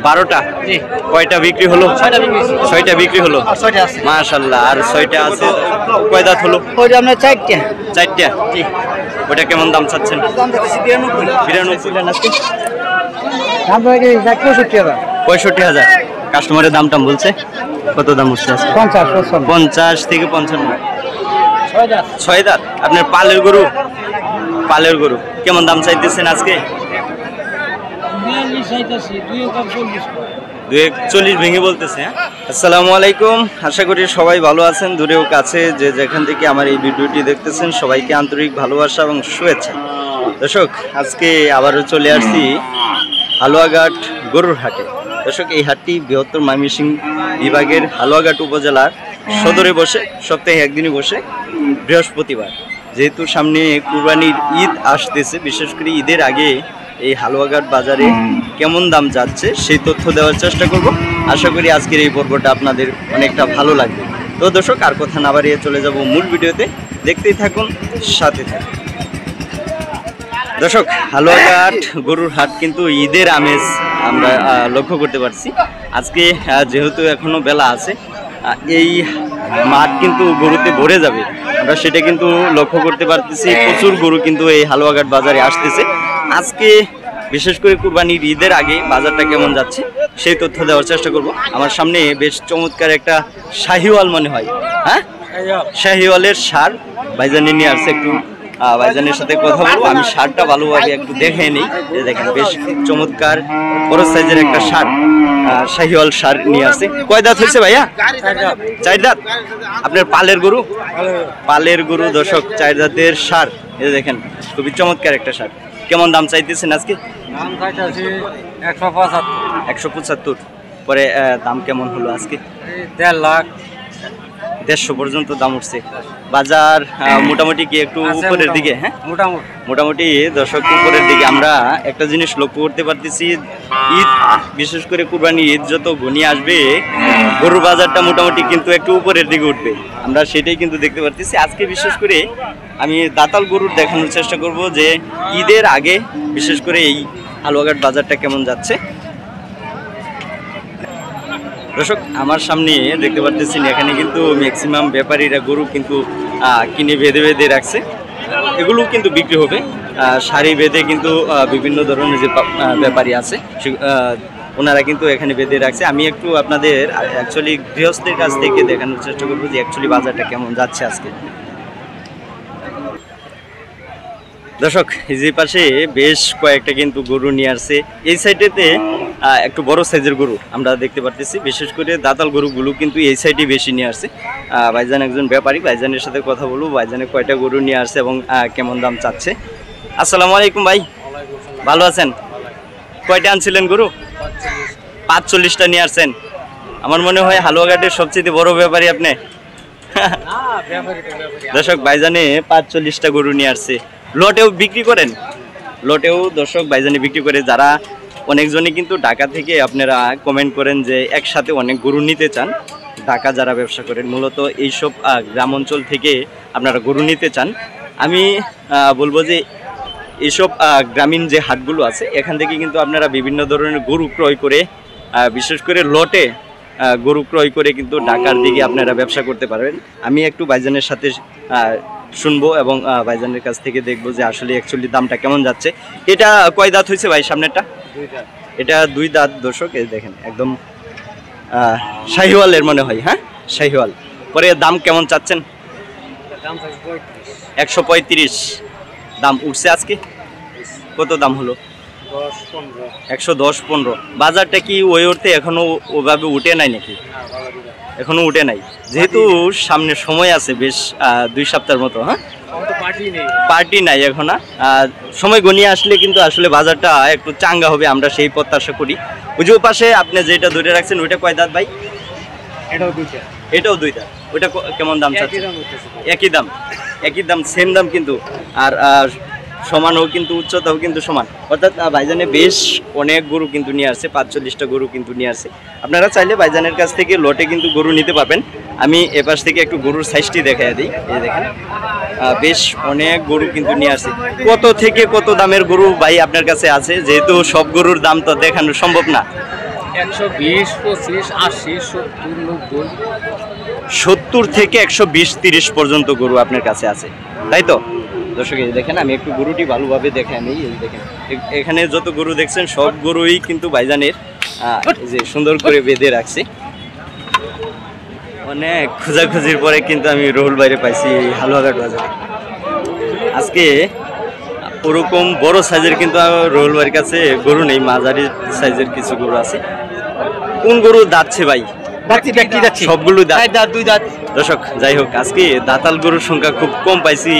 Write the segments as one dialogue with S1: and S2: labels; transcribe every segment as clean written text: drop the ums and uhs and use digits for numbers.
S1: 12টা কয়টা বিক্রি হলো? 6টা বিক্রি হলো মাশাআল্লাহ। আর 6টা আছে, কয় দাঁত হলো? 4টা। ওটা কেমন দাম চাচ্ছেন? 65,000। কাস্টমারের দাম টাম বলছে কত দাম উঠছে? 50 থেকে 55। 6 দাঁত। আপনার পালের গরু কেমন দাম চাইতেছেন আজকে? 240 ভেঙে বলতেছে। আসসালামু আলাইকুম, আশা করি সবাই ভালো আছেন, দূরেও কাছে যে যেখান থেকে আমার এই ভিডিওটি দেখতেছেন সবাইকে আন্তরিক ভালোবাসা এবং শুভেচ্ছা। দর্শক, আজকে আবারও চলে আসছি হালুয়াঘাট গরুর হাটে। দর্শক, এই হাটটি বৃহত্তর ময়মনসিংহ বিভাগের হালুয়াঘাট উপজেলার সদরে বসে, সপ্তাহে একদিনই বসে বৃহস্পতিবার। যেহেতু সামনে কুরবানির ঈদ আসতেছে, বিশেষ করে ঈদের আগে এই হালুয়াঘাট বাজারে কেমন দাম যাচ্ছে সেই তথ্য দেওয়ার চেষ্টা করব। আশা করি আজকের এই পর্বটা আপনাদের অনেকটা ভালো লাগবে। তো দর্শক, আর কথা না বাড়িয়ে চলে যাব মূল ভিডিওতে, দেখতেই থাকুন, সাথে থাকুন। দর্শক, হালুয়াঘাট গরুর হাট কিন্তু ঈদের আমেজ আমরা লক্ষ্য করতে পারছি। আজকে যেহেতু এখনো বেলা আছে, এই মাঠ কিন্তু গরুতে ভরে যাবে, আমরা সেটা কিন্তু লক্ষ্য করতে পারতেছি। প্রচুর গরু কিন্তু এই হালুয়াঘাট বাজারে আসতেছে। আজকে বিশেষ করে কুরবানির ঈদের আগে বাজারটা কেমন যাচ্ছে সেই তথ্য দেওয়ার চেষ্টা করব। আমার সামনে বেশ চমৎকার একটা শাহিওয়াল মনে হয়, হ্যাঁ, শাহিওয়ালের সার ভাইজানি নিয়ে আসছে। একটু ভাইজানের সাথে কথা বলবো। আমি সারটা ভালোভাবে একটু দেখে নিই। দেখেন, বেশ চমৎকার বড় সাইজের একটা সার, শাহিওয়াল সার নিয়ে আসছে। কয় দাঁত হয়েছে ভাইয়া? 4 দাঁত। আপনার পালের গরু দর্শক, 4 দাঁতের সার। এই দেখেন, খুবই চমৎকার একটা সার। কেমন দাম চাইতেছেন আজকে? 175। পরে দাম কেমন হলো আজকে?
S2: 1.5 লাখ
S1: 150 পর্যন্ত দাম উঠছে। বাজার মোটামুটি কি একটু উপরের দিকে? হ্যাঁ, মোটামুটি দর্শক উপরের দিকে। আমরা একটা জিনিস লক্ষ্য করতে পারতেছি, ঈদ, বিশেষ করে কুরবানি ঈদ যত ঘনিয়ে আসবে, গরুর বাজারটা মোটামুটি কিন্তু একটু উপরের দিকে উঠবে, আমরা সেটাই কিন্তু দেখতে পারতেছি। আজকে বিশেষ করে আমি দাতাল গরুর দেখানোর চেষ্টা করব যে ঈদের আগে বিশেষ করে এই হালুয়াঘাট বাজারটা কেমন যাচ্ছে। দর্শক, আমার সামনে দেখতে পাচ্ছেন এখানে কিন্তু ম্যাক্সিমাম ব্যাপারীরা গরু কিন্তু কিনে বেঁধে রাখছে। এগুলো কিন্তু বিক্রি হবে সারি বেঁধে, কিন্তু বিভিন্ন ধরনের যে ব্যাপারী আছে ওনারা কিন্তু এখানে বেঁধে রাখছে। আমি একটু আপনাদের অ্যাকচুয়ালি গৃহস্থের কাছ থেকে দেখানোর চেষ্টা করবো যে অ্যাকচুয়ালি বাজারটা কেমন যাচ্ছে আজকে। দর্শক, এই যে পাশে বেশ কয়েকটা কিন্তু গরু নিয়ে আসছে। এই সাইডেতে একটু বড় সাইজের গরু আমরা দেখতে পারতেছি। বিশেষ করে দাতাল গরুগুলো কিন্তু এই সাইডে বেশি নিয়ে আসছে। ভাইজান একজন ব্যাপারী, ভাইজানের সাথে কথা বলবো, ভাইজানে কয়টা গরু নিয়ে আসছে এবং কেমন দাম চাচ্ছে। আসসালামু আলাইকুম ভাই, ভালো আছেন? কয়টা আনছিলেন গরু? 45টা নিয়ে আসছেন। আমার মনে হয় হালুয়াঘাটের সবচেয়ে বড় ব্যাপারী আপনি। দর্শক, ভাইজানে 45টা গরু নিয়ে আসছে। লটেও বিক্রি করেন? লটেও দর্শক ভাইজানে বিক্রি করে। যারা অনেকজনই কিন্তু ঢাকা থেকে আপনারা কমেন্ট করেন যে একসাথে অনেক গরু নিতে চান। ঢাকা যারা ব্যবসা করেন মূলত এইসব গ্রাম অঞ্চল থেকে আপনারা গরু নিতে চান। আমি বলবো যে এইসব গ্রামীণ যে হাটগুলো আছে এখান থেকে কিন্তু আপনারা বিভিন্ন ধরনের গরু ক্রয় করে, বিশেষ করে লটে গরু ক্রয় করে কিন্তু ঢাকার দিকে আপনারা ব্যবসা করতে পারবেন। আমি একটু ভাইজানের সাথে শুনবো এবং ভাইজানের কাছ থেকে দেখবো যে আসলে অ্যাকচুয়ালি দামটা কেমন যাচ্ছে। এটা কয় দাঁত হয়েছে ভাই সামনেরটা?
S2: 2 দাঁত।
S1: এটা 2 দাঁত। দর্শক, এই দেখেন একদম শাহিওয়ালের মনে হয়, হ্যাঁ, শাহিওয়াল। পরে দাম কেমন চাচ্ছেন? 135 দাম উঠছে আজকে। কত দাম হলো? 110-15। বাজারটা কি ওই অর্থে এখনো ওভাবে উঠে নাই নাকি? এখনো উঠে নাই, যেহেতু সামনে সময় আছে বেশ 2 সপ্তাহের মতো। হ্যাঁ, পার্টি নাই এখন, সময় গনিয়ে আসলে কিন্তু আসলে বাজারটা একটু চাঙ্গা হবে, আমরা সেই প্রত্যাশা করি। ওই যে পাশে আপনি যেটা ধরে রাখছেন ওইটা কয় দাঁত ভাই? এটাও 2 দাঁত। ওইটা কেমন দাম চাচ্ছে? একই দাম, সেম দাম কিন্তু। আর সমানও কিন্তু, উচ্চতাও কিন্তু সমান। অর্থাৎ ভাইজানে বেশ অনেক গরু কিন্তু নিয়ে আসছে, 45টা গরু কিন্তু নিয়ে আসছে। আপনারা চাইলে ভাইজানের কাছ থেকে লটে কিন্তু গরু নিতে পারবেন। আমি এপাশ থেকে একটু গরুর সাইজটি দেখাই দিই। এই দেখেন বেশ অনেক গরু কিন্তু নিয়ে আসছে। কত থেকে কত দামের গরু ভাই আপনার কাছে আছে, যেহেতু সব গরুর দাম তো দেখানো সম্ভব না?
S2: 120, 25, 80, 70, 90।
S1: 70 থেকে 120-30 পর্যন্ত গরু আপনার কাছে আছে, তাই তো? দর্শক এই দেখেন, আমি একটু গরুটি ভালোভাবে দেখে আমি এই দেখেন এখানে যত গরু দেখছেন সব গরুই কিন্তু ভাইজানের এই যে সুন্দর করে বেঁধে রাখছে। অনেক খোঁজাখুঁজির পরে কিন্তু আমি রহুল বাইরে পাইছি হালুয়াঘাট বাজারে। আজকে ওরকম বড় সাইজের কিন্তু রহুল বাড়ির কাছে গরু নেই, মাঝারি সাইজের কিছু গরু আছে। কোন গরু দাঁতছে ভাই? সবগুলো দাঁত, 2 দাঁত। দর্শক যাই হোক, আজকে দাঁতাল গরুর সংখ্যা খুব কম পাইছি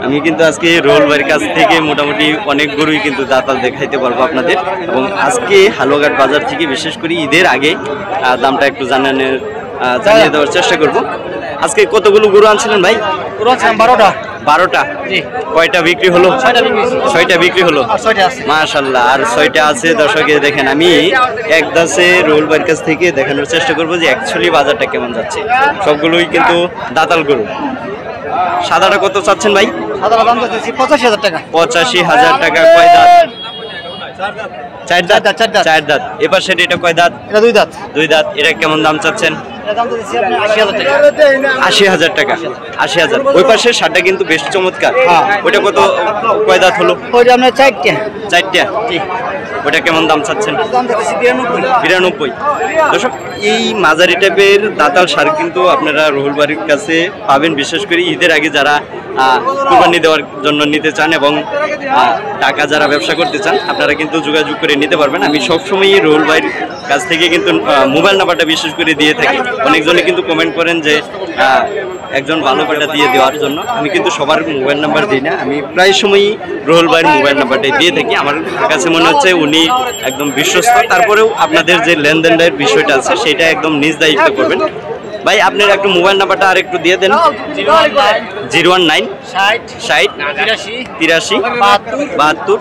S1: আমি, কিন্তু আজকে রহুল বাড়ির কাছ থেকে মোটামুটি অনেক গরুই কিন্তু দাঁতাল দেখাইতে পারবো আপনাদের। এবং আজকে হালুয়াঘাট বাজার থেকে বিশেষ করে ঈদের আগে দামটা একটু জানিয়ে দেওয়ার চেষ্টা করব। আজকে কতগুলো গরু আনছিলেন ভাই? 12টা। কয়টা বিক্রি হলো? 6টা বিক্রি হলো। মাশাআল্লাহ, আর 6টা আছে। দর্শকে দেখেন, আমি এক দাসে রহুল ভাইয়ের কাছ থেকে দেখানোর চেষ্টা করব যে অ্যাকচুয়ালি বাজারটা কেমন যাচ্ছে। সবগুলোই কিন্তু দাতাল গরু। সাদাটা কত চাচ্ছেন ভাই?
S2: সাদাটা দাম চাচ্ছি 85,000 টাকা।
S1: 85,000 টাকা। কয় দাঁত? 4 দাঁত। 4 দাঁত। এবার সেটা এটা কয় দাঁত?
S2: এটা 2 দাঁত।
S1: 2 দাঁত। এটা কেমন দাম চাচ্ছেন?
S2: এটা দাম চাচ্ছি আপনি 80,000 টাকা।
S1: 80,000 টাকা। 80,000। ওই পাশে শার্টটা কিন্তু বেশ চমৎকার। ওইটা কত, কয় দাঁত হলো?
S2: ওইটা আপনার 4টা।
S1: 4টা। জি। ওটা কেমন দাম চাচ্ছেন?
S2: দাম চাচ্ছি
S1: 92। দর্শক, এই মাঝারি টাইপের দাতাল সার কিন্তু আপনারা রহুল বাড়ির কাছে পাবেন, বিশেষ করে ঈদের আগে যারা কুরবানি দেওয়ার জন্য নিতে চান এবং টাকা যারা ব্যবসা করতে চান, আপনারা কিন্তু যোগাযোগ করে নিতে পারবেন। আমি সবসময়ই রহুল ভাইয়ের কাছ থেকে কিন্তু মোবাইল নাম্বারটা বিশেষ করে দিয়ে থাকি। অনেকজনে কিন্তু কমেন্ট করেন যে একজন ভালো পাটা দিয়ে দেওয়ার জন্য। আমি কিন্তু সবার মোবাইল নাম্বার দিই না, আমি প্রায় সময়ই রহুল ভাইয়ের মোবাইল নাম্বারটাই দিয়ে থাকি। আমার কাছে মনে হচ্ছে উনি একদম বিশ্বস্ত। তারপরেও আপনাদের যে লেনদেনের বিষয়টা আছে সেটা একদম নিজ দায়িত্ব করবেন। ভাই আপনার একটু মোবাইল নাম্বারটা আর একটু দিয়ে দেন। 019 60 83 72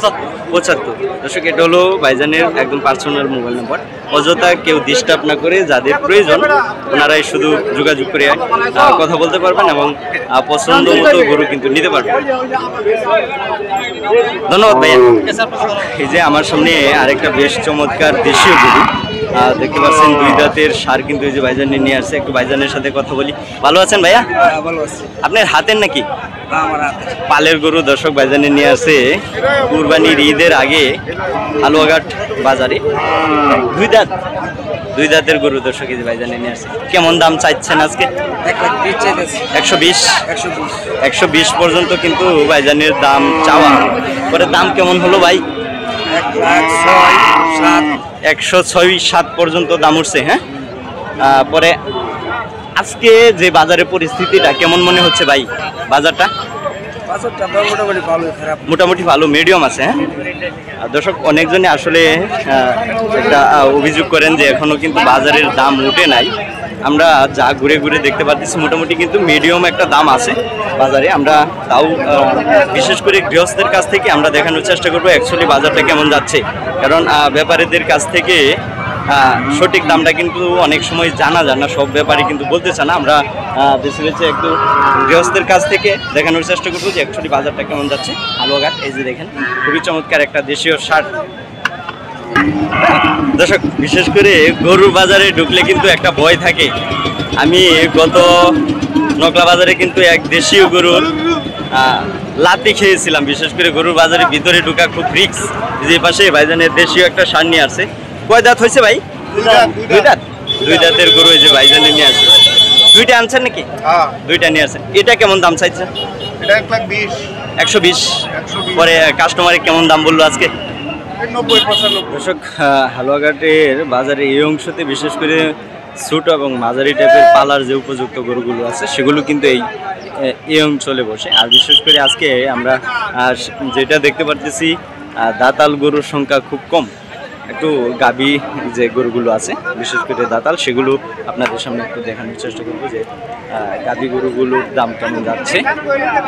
S1: 75। দর্শক, এটা হলো ভাইজানের একদম পার্সোনাল মোবাইল নাম্বার। অযথা কেউ ডিস্টার্ব না করে যাদের প্রয়োজন ওনারাই শুধু যোগাযোগ করে কথা বলতে পারবেন এবং পছন্দ মতো গরু কিন্তু নিতে পারবেন। ধন্যবাদ ভাইয়া। এই যে আমার সামনে আরেকটা বেশ চমৎকার দেশীয় গরু দেখতে পাচ্ছেন, 2 দাঁতের সার কিন্তু এই যে ভাইজান নিয়ে আসছে। একটু ভাইজানের সাথে কথা বলি। ভালো আছেন ভাইয়া?
S2: ভালো আছে।
S1: আপনার হাতের নাকি?
S2: আমার হাতে।
S1: পালের গরু। দর্শক, ভাইজানে নিয়ে আসছে কুরবানির ঈদের আগে হালুয়াঘাট বাজারে 2 দাঁত। 2 দাঁতের গরু। দর্শক, এই যে ভাইজানে নিয়ে আসছে। কেমন দাম চাইছেন আজকে? 120। 120 পর্যন্ত কিন্তু ভাইজানের দাম চাওয়া। পরে দাম কেমন হলো ভাই? 106-7 পর্যন্ত দাম উঠছে। হ্যাঁ, পরে আজকে যে বাজারের পরিস্থিতিটা কেমন মনে হচ্ছে ভাই? বাজারটা মোটামুটি ভালো, মিডিয়াম আছে। হ্যাঁ, দর্শক, অনেকজনে আসলে একটা অভিযোগ করেন যে এখনো কিন্তু বাজারের দাম উঠে নাই। আমরা যা ঘুরে ঘুরে দেখতে পাচ্ছি মোটামুটি কিন্তু মিডিয়াম একটা দাম আছে বাজারে। আমরা তাও বিশেষ করে গৃহস্থের কাছ থেকে আমরা দেখানোর চেষ্টা করবো অ্যাকচুয়ালি বাজারটা কেমন যাচ্ছে, কারণ ব্যাপারীদের কাছ থেকে সঠিক দামটা কিন্তু অনেক সময় জানা যায় না, সব ব্যাপারী কিন্তু বলতে চায় না। আমরা বেছে বেছে একটু গৃহস্থের কাছ থেকে দেখানোর চেষ্টা করবো যে অ্যাকচুয়ালি বাজারটা কেমন যাচ্ছে। হালুয়াঘাট, এই যে দেখেন খুবই চমৎকার একটা দেশীয় শার্ট। দর্শক, বিশেষ করে গরুর বাজারে ঢুকলে কিন্তু একটা ভয় থাকে। আমি গত নকলা বাজারে কিন্তু এক দেশীয় গরুর লাতি খেয়েছিলাম। বিশেষ করে গরুর বাজারের ভিতরে ঢোকা খুব রিস্ক। যে পাশে ভাইজানের দেশীয় একটা সার নিয়ে আসছে। কয় দাঁত হয়েছে ভাই? 2 দাঁত। 2 দাঁতের গরু এই যে ভাইজানের নিয়ে আসছে। 2টা আনছেন নাকি? 2টা নিয়ে আসছেন। এটা কেমন দাম চাইছেন? 120। পরে কাস্টমারে কেমন দাম বললো আজকে?
S2: 90-95।
S1: দর্শক, হালুয়াঘাটের বাজারে এই অংশতে বিশেষ করে ছোট এবং মাঝারি টাইপের পালার যে উপযুক্ত গরুগুলো আছে সেগুলো কিন্তু এই অঞ্চলে বসে। আর বিশেষ করে আজকে আমরা যেটা দেখতে পারতেছি দাতাল গরুর সংখ্যা খুব কম। একটু গাভী যে গরুগুলো আছে বিশেষ করে দাতাল, সেগুলো আপনাদের সামনে একটু দেখানোর চেষ্টা করবো যে গাভী গরুগুলোর দাম কেমন যাচ্ছে।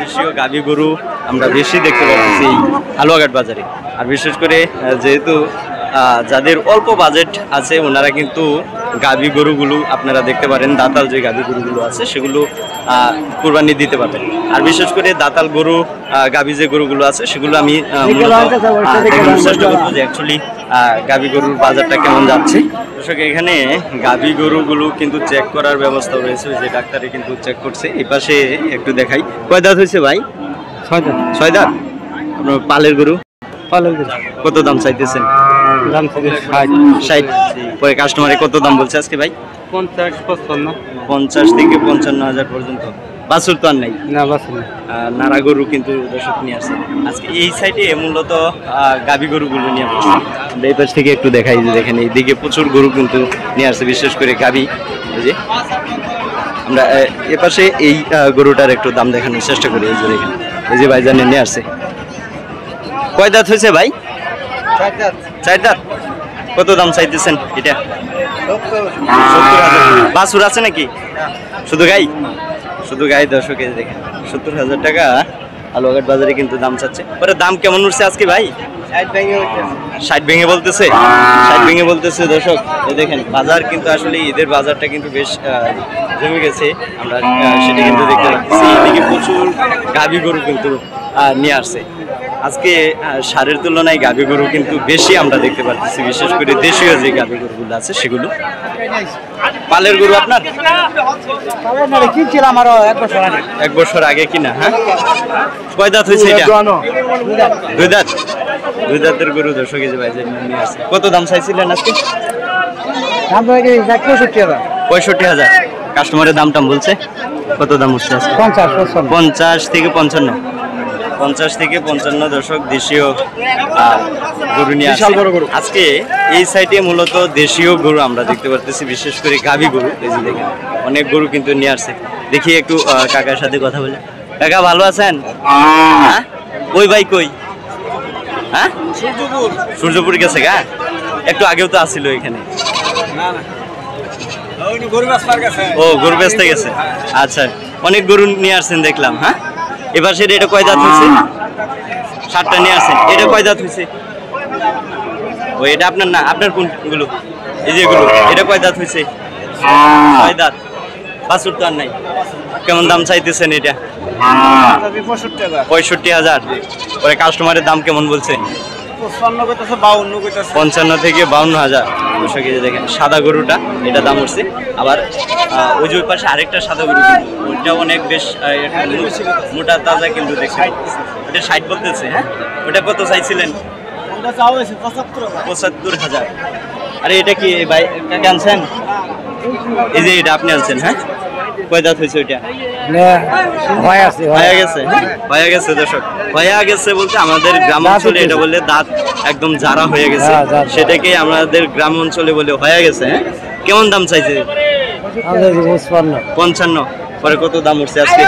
S1: দেশীয় গাভী গরু আমরা বেশি দেখতে পাচ্ছি এই হালুয়াঘাট বাজারে। আর বিশেষ করে যেহেতু যাদের অল্প বাজেট আছে ওনারা কিন্তু গাভী গরুগুলো আপনারা দেখতে পারেন, দাতাল যে গাভী গরুগুলো আছে সেগুলো কুরবানি দিতে পারবেন। আর বিশেষ করে দাতাল গরু গাভী যে গরুগুলো আছে সেগুলো আমি দেখানোর চেষ্টা করবো যে অ্যাকচুয়ালি গাভী গরুর বাজারটা কেমন যাচ্ছে। দর্শক এখানে গাভী গরুগুলো কিন্তু চেক করার ব্যবস্থা রয়েছে, যে ডাক্তারে কিন্তু চেক করছে। এই পাশে একটু দেখাই, কয় দাঁত হয়েছে ভাই?
S2: 6 দাঁত।
S1: 6 দাঁত। আপনার পালের গরু
S2: পালের গরু
S1: কত দাম চাইতেছেন?
S2: দাম থেকে
S1: 60। পরে কাস্টমারে কত দাম বলছে আজকে ভাই?
S2: 50 55।
S1: 50 থেকে 55,000 পর্যন্ত। বাছুর তো আর নাই?
S2: না বাছুর না।
S1: নাড়া গরু কিন্তু দর্শক নিয়ে আসছে আজকে এই সাইডে, মূলত গাভী গরুগুলো নিয়ে আসছে। আমরা এই পাশ থেকে একটু দেখাই, যে দেখেন এইদিকে প্রচুর গরু কিন্তু নিয়ে আসছে, বিশেষ করে গাভী। এই যে আমরা এ পাশে এই গরুটার একটু দাম দেখানোর চেষ্টা করি। এই যে দেখেন, এই যে ভাইজানে নিয়ে আসছে। কয় দাঁত হয়েছে ভাই?
S2: 4 দাঁত।
S1: 4 দাঁত। কত দাম চাইতেছেন এটা? 70,000। বাছুর আছে নাকি? শুধু গাই? শুধু গাই। দর্শক এই দেখেন 70,000 টাকা আলুঘাট বাজারে কিন্তু দাম চাচ্ছে। পরে দাম কেমন উঠছে আজকে ভাই? 60 ভেঙে বলতেছে। 60 ভেঙে বলতেছে। দর্শক এই দেখেন বাজার কিন্তু আসলে ঈদের বাজারটা কিন্তু বেশ জমে গেছে, আমরা সেটা কিন্তু দেখতে পাচ্ছি। এদিকে প্রচুর গাভী গরু কিন্তু নিয়ে আসছে আজকে। সারের তুলনায় গাভী গরু কিন্তু বেশি আমরা দেখতে পাচ্ছি, বিশেষ করে দেশীয় যে গাভী গরুগুলো আছে সেগুলো। পালের গরু আপনার?
S2: কিনছিলাম আরো 1 বছর আগে।
S1: 1 বছর আগে কিনা। হ্যাঁ, কয় দাঁত হয়েছে এটা? 2 দাঁত। 2 দাঁতের গরু দর্শক এই যে ভাই নিয়ে আসছে। কত দাম চাইছিলেন আজকে?
S2: দাম তো 65,000।
S1: 65,000। কাস্টমারের দাম টাম বলছে কত দাম হচ্ছে আজকে? 50 থেকে 55। 50 থেকে 55 দর্শক দেশীয় গরু নিয়ে আসছে আজকে। এই সাইডে মূলত দেশীয় গরু আমরা দেখতে পারতেছি, বিশেষ করে গাভী গরু। এই যে দেখেন অনেক গরু কিন্তু নিয়ে আসছে। দেখি একটু কাকার সাথে কথা বলে। কাকা ভালো আছেন? হ্যাঁ, ওই ভাই কই? হ্যাঁ, সূর্যপুর গেছে গা? একটু আগেও তো আসছিল এখানে। ও, গরু বেচতে গেছে। আচ্ছা, অনেক গরু নিয়ে আসছেন দেখলাম। হ্যাঁ, এবার সেটা এটা কয় দাঁত হয়েছে? 7টা নিয়ে আসছেন। এটা কয় দাঁত হয়েছে? ও, এটা আপনার না? আপনার কোনগুলো? এই যে এগুলো, এটা কয় দাঁত হয়েছে? 6 দাঁত। বাছুর তো আর নাই। কেমন দাম চাইতেছেন এটা? 65,000। পরে কাস্টমারের দাম কেমন বলছে? 55 থেকে 52,000। দেখেন সাদা গরুটা, এটা দাম উঠছে। আবার ওই যে পাশে আরেকটা সাদা গরু, ওইটা অনেক বেশ মোটা তাজা কিন্তু দেখছে। ওটা 60 বলতেছে। হ্যাঁ, ওটা কত চাইছিলেন? 75,000। আরে এটা কি ভাই কাকে আনছেন? এই যে এটা আপনি আনছেন? হ্যাঁ, কয় দাঁত হয়েছে ওইটা? হয়ে গেছে। হয়ে গেছে দর্শক, হয়ে গেছে বলতে আমাদের গ্রাম অঞ্চলে এটা বলে দাঁত একদম জারা হয়ে গেছে, সেটাকে আমাদের গ্রাম অঞ্চলে বলে হয়ে গেছে। হ্যাঁ, কেমন দাম চাইছে? 55। পরে কত দাম উঠছে আজকে?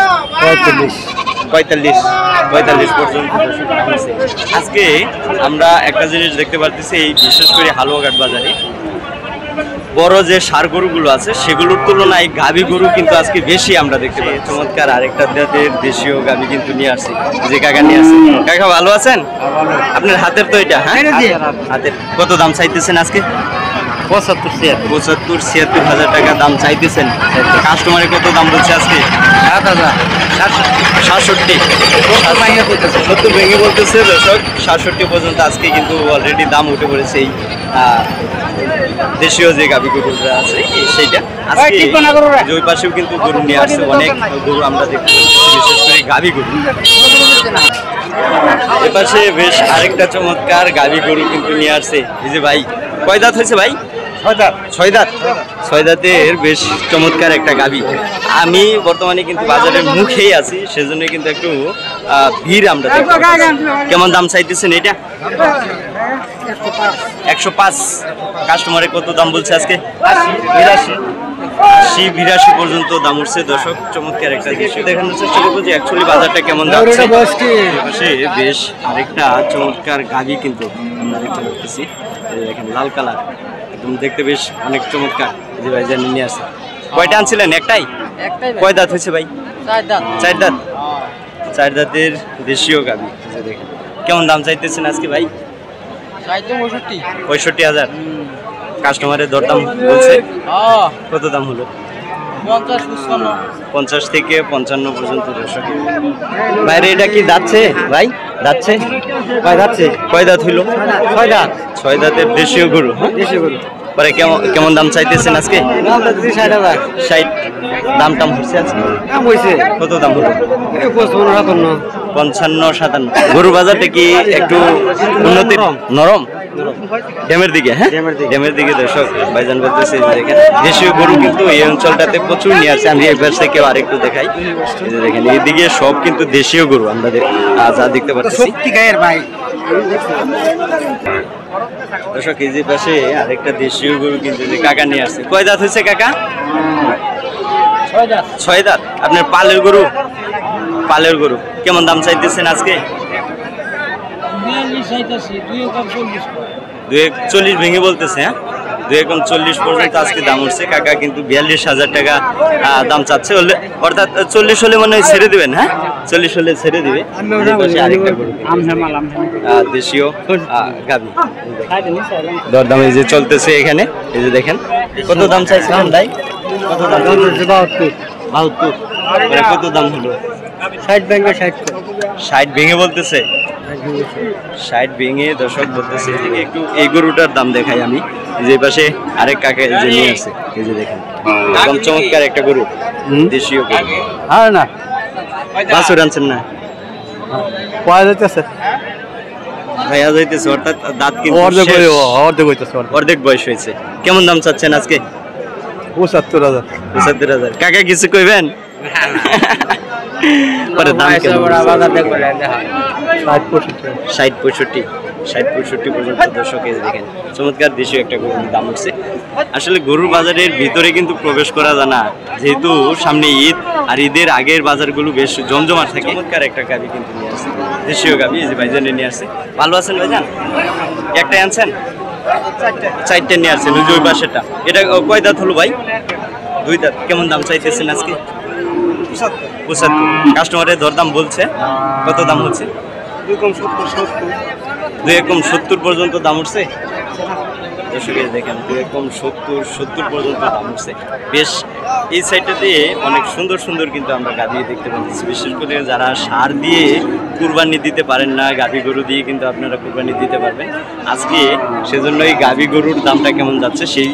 S1: 45 পর্যন্ত আজকে আমরা একটা জিনিস দেখতে পারতেছি, এই বিশেষ করে হালুয়াঘাট বাজারে বড় যে ষাঁড় গরুগুলো আছে সেগুলোর তুলনায় গাভী গরু কিন্তু আজকে বেশি আমরা দেখতে পাই। চমৎকার আরেকটা জাতের দেশীয় গাভী কিন্তু নিয়ে আসছি, যে কাকা নিয়ে আসছে। কাকা ভালো আছেন? আপনার হাতের তো এটা? হ্যাঁ, হাতের। কত দাম চাইতেছেন আজকে? 75-76,000 টাকা দাম চাইতেছেন। কাস্টমারে কত দাম বলছে আজকে? 67। 70 ভেঙে বলতেছে দর্শক। 67 পর্যন্ত আজকে কিন্তু অলরেডি দাম উঠে পড়েছে এই দেশীয় যে গাভী গরুরা আছে সেইটা। আজকে ওই পাশেও কিন্তু গরু নিয়ে আসছে, অনেক গরু আমরা দেখতে পাচ্ছি, বিশেষ করে গাভী গরু। এপাশে বেশ আরেকটা চমৎকার গাভী গরু কিন্তু নিয়ে আসছে। এই যে ভাই, কয় দাঁত হয়েছে ভাই? 6 দাঁত। 6 দাঁতের বেশ চমৎকার একটা গাভী। আমি বর্তমানে কিন্তু বাজারের মুখেই আছি, সেজন্য কিন্তু একটু ভিড় আমরা দেখতে পাচ্ছি। কেমন দাম চাইতেছেন এটা? 105। কাস্টমারে কত দাম বলছে আজকে? 80-82 পর্যন্ত দাম উঠছে দর্শক। চমৎকার একটা দৃশ্য দেখানোর চেষ্টা করবো যে অ্যাকচুয়ালি বাজারটা কেমন যাচ্ছে। বেশ আরেকটা চমৎকার গাভী কিন্তু আমরা দেখতে পাচ্ছি, দেখেন লাল কালার, একদম দেখতে বেশ অনেক চমৎকার। যে ভাই জানি নিয়ে আসছে। কয়টা আনছিলেন? একটাই। কয় দাঁত হয়েছে ভাই? 4 দাঁত। 4 দাঁতের দেশীয় গাভী। দেখেন কেমন দাম চাইতেছেন আজকে ভাই? 65,000। কাস্টমারের দরদাম বলছে কত দাম হলো? 50 থেকে 55 পর্যন্ত দর্শক। বাইরে এটা কি যাচ্ছে ভাই? যাচ্ছে
S2: ভাই যাচ্ছে
S1: কয় দাঁত হইলো?
S2: 6 দাঁত
S1: 6 দাঁতের দেশীয় গরু। হ্যাঁ
S2: দেশি গরু
S1: পরে কেমন দাম চাইতেছেন আজকে?
S2: দামটা দিছি 60,000
S1: 60 দাম টাম হচ্ছে আজকে?
S2: দাম হইছে
S1: কত দাম হলো?
S2: 55
S1: 55-57। গরু বাজারটা কি একটু উন্নতির নরম ড্যামের দিকে? হ্যাঁ ড্যামের দিকে দর্শক ভাইজান বলতেছে যে দেখেন দেশীয় গরু কিন্তু এই অঞ্চলটাতে প্রচুর নিয়ে আসছে। আমি এই পাশ থেকে আরেকটু দেখাই, এই যে দেখেন এইদিকে সব কিন্তু দেশীয় গরু আমরা যা দেখতে পাচ্ছি।
S2: সত্যি গায়ের ভাই
S1: দর্শক এই যে পাশে আরেকটা দেশীয় গরু কিন্তু যে কাকা নিয়ে আসছে। কয় দাঁত হয়েছে কাকা? 6 দাঁত। আপনার পালের গরু? পালের গরু কেমন দাম চাইতেছেন আজকে? 240 ভেঙে বলতেছে। হ্যাঁ 240 পর্যন্ত আজকে দাম উঠছে। কাকা কিন্তু 42,000 টাকা দাম চাচ্ছে। অর্থাৎ 40 হলে মনে হয় ছেড়ে দিবেন। হ্যাঁ 40 হলে ছেড়ে দিবে। আরেকটা গরু দেশীয় গাভী দরদাম এই যে চলতেছে এখানে। এই যে দেখেন কত দাম চাইছিলেন ভাই? কত দাম? 72। কত দাম হলো?
S2: 60 ভেঙে
S1: 60 ভেঙে বলতেছে। 60 ভেঙে দর্শক বলতেছে। একটু এই গরুটার দাম দেখাই আমি। যে পাশে আরেক কাকে যে নিয়ে আছে, এই যে দেখেন একদম চমৎকার একটা গরু দেশীয় গরু।
S2: আর না
S1: বাছুর আনছেন না?
S2: পাওয়া যাইতেছে
S1: ভাইয়া যাইতেছে, অর্থাৎ দাঁত কিন্তু
S2: অর্ধেক
S1: শেষ।
S2: অর্ধেক হইতেছে
S1: অর্ধেক বয়স হয়েছে। কেমন দাম চাচ্ছেন আজকে?
S2: 75,000
S1: 75,000। কাকা কিছু কইবেন? পরে দাম কেমন? 60-65 পর্যন্ত দর্শক এই দেখেন চমৎকার দেশীয় একটা গরুর দাম উঠছে। আসলে গরুর বাজারের ভিতরে কিন্তু প্রবেশ করা যায় না, যেহেতু সামনে ঈদ, আর ঈদের আগের বাজারগুলো বেশ জমজমাট থাকে। চমৎকার একটা গাভী কিন্তু নিয়ে আসছে, দেশীয় গাভী। এই যে ভাইজানে নিয়ে আসছে। ভালো আছেন ভাইজান? একটাই আনছেন? 4টে নিয়ে আসছেন। ওই পাশেরটা এটা কয় দাঁত হলো ভাই? 2 দাঁত। কেমন দাম চাইতেছেন আজকে? 75। কাস্টমারের দরদাম বলছে কত দাম হচ্ছে? 270 পর্যন্ত দাম উঠছে। দর্শকের দেখেন 270 পর্যন্ত দাম উঠছে। বেশ এই সাইডটাতে অনেক সুন্দর সুন্দর কিন্তু আমরা গাভী দেখতে পাচ্ছি। বিশেষ করে যারা সার দিয়ে কুরবানি দিতে পারেন না, গাভী গরু দিয়ে কিন্তু আপনারা কুরবানি দিতে পারবেন। আজকে সেজন্য এই গাভী গরুর দামটা কেমন যাচ্ছে সেই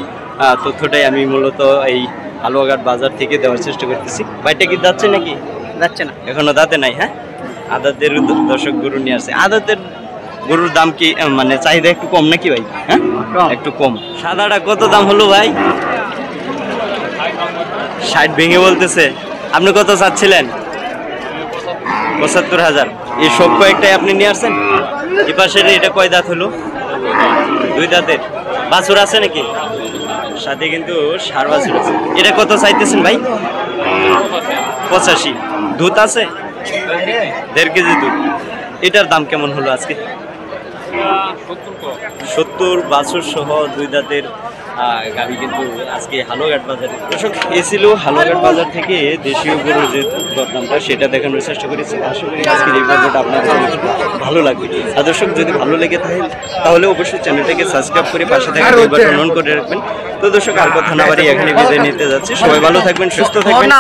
S1: তথ্যটাই আমি মূলত এই হালুয়াঘাট বাজার থেকে দেওয়ার চেষ্টা করতেছি। ভাইটা কি যাচ্ছে নাকি?
S2: যাচ্ছে না
S1: এখনো দাঁতে নাই। হ্যাঁ আদাতের দর্শক গরু নিয়ে আসছে। আদাতের গরুর দাম কি মানে চাহিদা একটু কম নাকি ভাই? হ্যাঁ একটু কম। সাদাটা কত দাম হলো ভাই? 60 ভেঙে বলতেছে। আপনি কত চাচ্ছিলেন? 75,000। এই সব কয়েকটাই আপনি নিয়ে আসছেন? এই পাশের এটা কয় দাঁত হলো? 2 দাঁতের। বাছুর আছে নাকি সাথে? কিন্তু সার বাছুর আছে। এটা কত চাইতেছেন ভাই? 85। দুধ আছে? 1.5 কেজি দুধ। এটার দাম কেমন হলো আজকে? 70। বাছুর সহ 2 দাঁতের গাভী কিন্তু আজকে হালুয়াঘাট বাজারে। দর্শক এ ছিল হালুয়াঘাট বাজার থেকে দেশীয় গরুর যে দরদামটা সেটা দেখানোর চেষ্টা করেছি। আশা করি আজকের এই পর্বটা আপনাদের ভালো লাগবে। আর দর্শক যদি ভালো লেগে থাকে তাহলে অবশ্যই চ্যানেলটাকে সাবস্ক্রাইব করে পাশে থাকা বেল বাটন অন করে রাখবেন। তো দর্শক আর কথা না বাড়িয়ে এখানে বিদায় নিতে যাচ্ছি। সবাই ভালো থাকবেন, সুস্থ থাকবেন।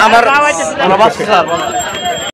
S2: আমার